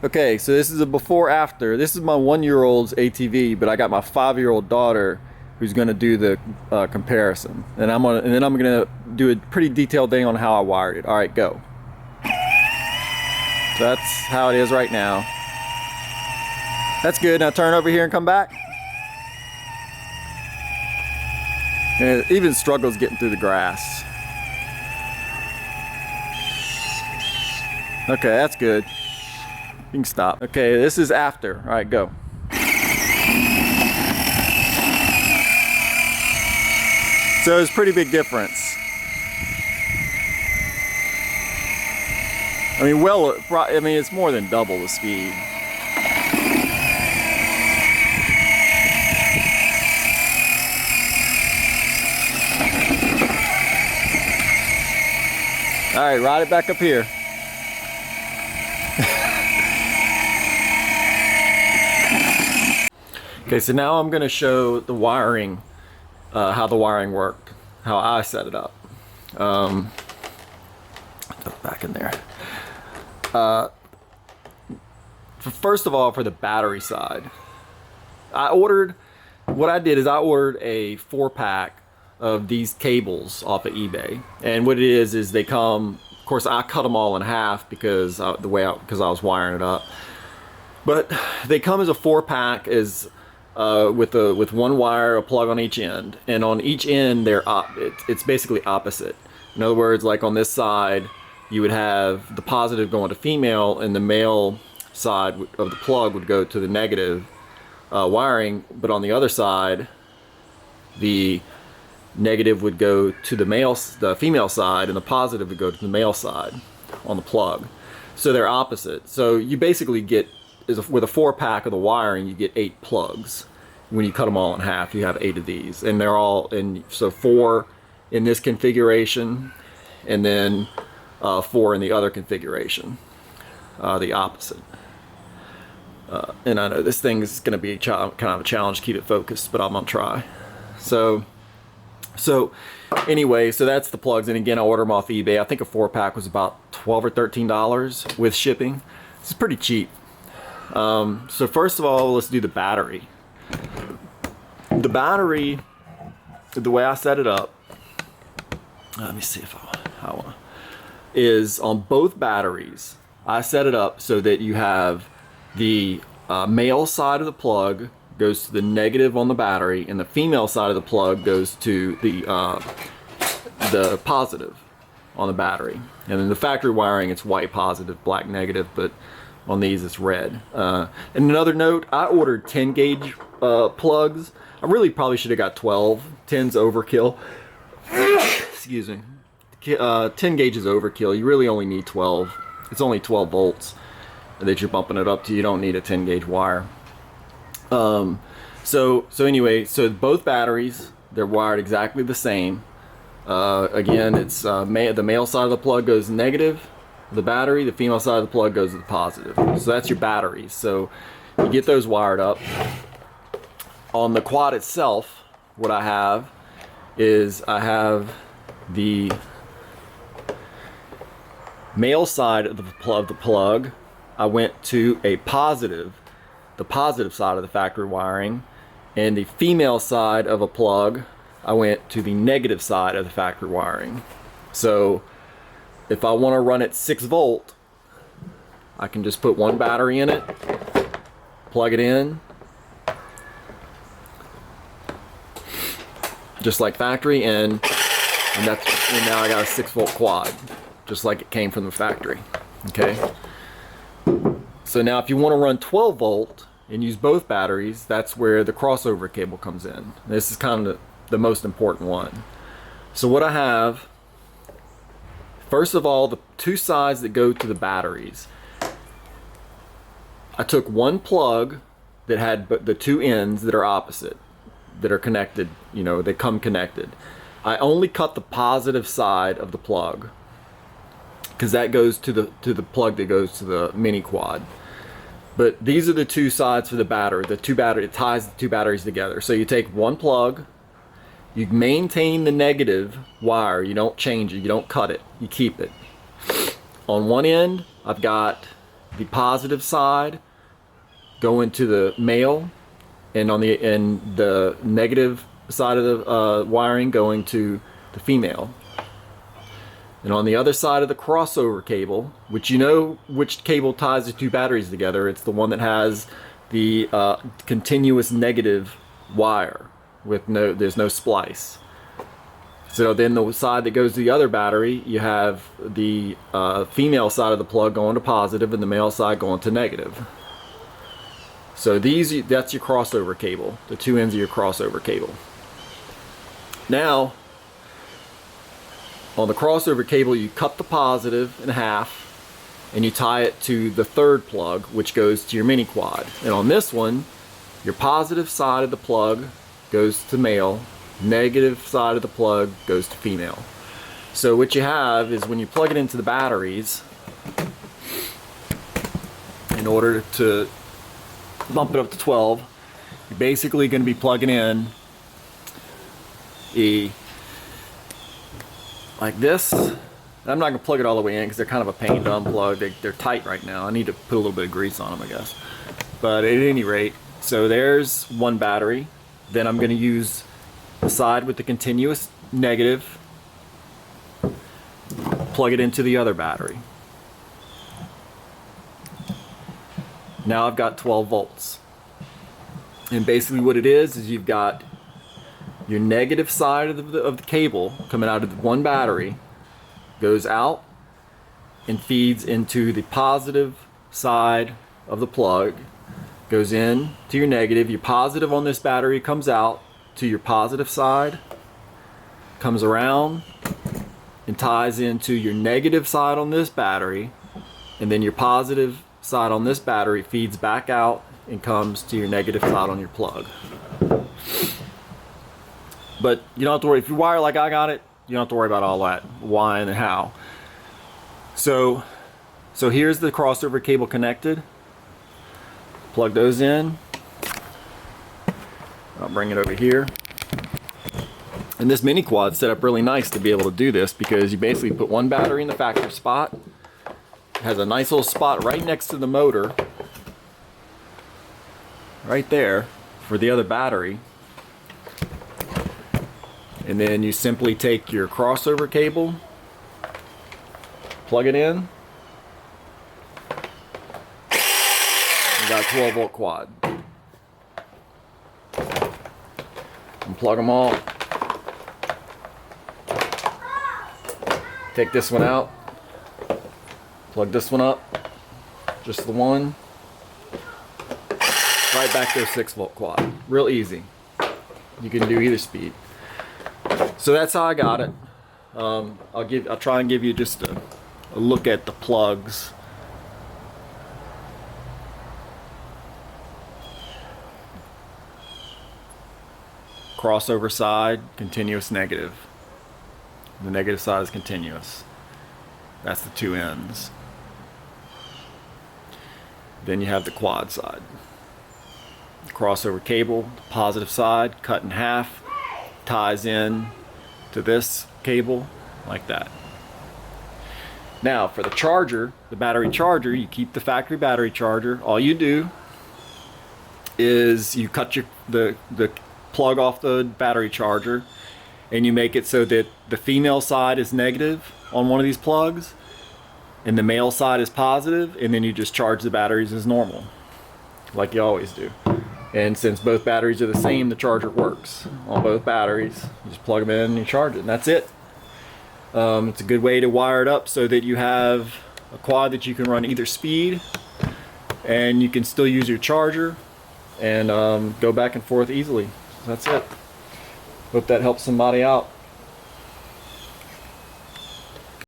Okay, so this is a before after. This is my 1-year-old's ATV, but I got my 5-year-old daughter who's going to do the comparison, and then I'm gonna do a pretty detailed thing on how I wired it. All right, go. So that's how it is right now. That's good. Now turn over here and come back. And it even struggles getting through the grass. Okay, that's good. You can stop. Okay, this is after. All right, go. So it's a pretty big difference. I mean, it's more than double the speed. All right, ride it back up here. Okay, so now I'm going to show the wiring, how the wiring worked, how I set it up. Back in there. First of all, for the battery side, what I did is I ordered a 4-pack of these cables off of eBay. And what it is they come, of course I cut them all in half because because I was wiring it up. But they come as a 4-pack with one wire, a plug on each end, and on each end it's basically opposite. In other words, like on this side, you would have the positive going to female, and the male side of the plug would go to the negative wiring. But on the other side, the negative would go to the female side, and the positive would go to the male side on the plug. So they're opposite. So you basically get, with a 4-pack of the wiring, you get 8 plugs. When you cut them all in half, you have 8 of these, and they're all so 4 in this configuration, and then 4 in the other configuration, the opposite. And I know this thing is going to be kind of a challenge to keep it focused, but I'm gonna try. So anyway, so that's the plugs, and again, I ordered them off eBay. I think a 4-pack was about $12 or $13 with shipping. This is pretty cheap. So first of all, let's do the battery. The battery, the way I set it up, let me see if I want, is on both batteries. I set it up so that you have the male side of the plug goes to the negative on the battery, and the female side of the plug goes to the positive on the battery. And then the factory wiring, it's white positive, black negative, but on these it's red. And another note, I ordered 10 gauge plugs. I really probably should have got 12. 10's overkill. Excuse me. 10 gauge is overkill. You really only need 12. It's only 12 volts that you're bumping it up to. You don't need a 10 gauge wire. So anyway, so both batteries, they're wired exactly the same. Again, it's the male side of the plug goes negative, the battery, the female side of the plug goes to the positive. So that's your batteries. So you get those wired up. On the quad itself, what I have is I have the male side of the plug. I went to the positive side of the factory wiring, and the female side of a plug, I went to the negative side of the factory wiring. So if I want to run it 6 volt, I can just put one battery in it, plug it in, just like factory, and now I got a 6 volt quad, just like it came from the factory. Okay. So now if you want to run 12 volt and use both batteries, that's where the crossover cable comes in. This is kind of the most important one. So what I have, first of all, the 2 sides that go to the batteries, I took one plug that had the 2 ends that are opposite, that are connected, they come connected. I only cut the positive side of the plug because that goes to the plug that goes to the mini quad. But these are the 2 sides for the battery. It ties the 2 batteries together. So you take one plug, you maintain the negative wire, you don't change it, you don't cut it, you keep it. On one end, I've got the positive side going to the male, and the negative side of the wiring going to the female. And on the other side of the crossover cable, which you know which cable ties the two batteries together, it's the one that has the continuous negative wire with there's no splice. So then the side that goes to the other battery, you have the female side of the plug going to positive and the male side going to negative. So that's your crossover cable, the two ends of your crossover cable. Now, on the crossover cable, you cut the positive in half and you tie it to the third plug, which goes to your mini quad. And on this one, your positive side of the plug goes to male, negative side of the plug goes to female. So what you have is when you plug it into the batteries, in order to bump it up to 12, you're basically going to be plugging in like this. I'm not going to plug it all the way in because they're kind of a pain to unplug. They're tight right now. I need to put a little bit of grease on them, I guess. But at any rate, so there's one battery. Then I'm going to use the side with the continuous negative, plug it into the other battery. Now I've got 12 volts. And basically what it is you've got your negative side of the cable coming out of one battery, goes out and feeds into the positive side of the plug, goes in to your negative. Your positive on this battery comes out to your positive side, comes around and ties into your negative side on this battery, and then your positive side on this battery feeds back out and comes to your negative side on your plug. But you don't have to worry, if you wire like I got it, you don't have to worry about all that why and how. So here's the crossover cable connected. Plug those in. I'll bring it over here. And this mini quad's set up really nice to be able to do this, because you basically put one battery in the factory spot. It has a nice little spot right next to the motor, right there, for the other battery. And then you simply take your crossover cable, plug it in, you got a 12 volt quad. Unplug them all. Take this one out, plug this one up, just the one, right back to a 6 volt quad. Real easy. You can do either speed. So that's how I got it. I'll try and give you just a look at the plugs. Crossover side, continuous negative. The negative side is continuous. That's the two ends. Then you have the quad side. Crossover cable, the positive side, cut in half, ties in to this cable like that. Now for the charger, the battery charger, you keep the factory battery charger. All you do is you cut the plug off the battery charger, and you make it so that the female side is negative on one of these plugs and the male side is positive, and then you just charge the batteries as normal, like you always do. And since both batteries are the same, the charger works on both batteries. You just plug them in and you charge it, and that's it. It's a good way to wire it up so that you have a quad that you can run either speed, and you can still use your charger and go back and forth easily. That's it. Hope that helps somebody out.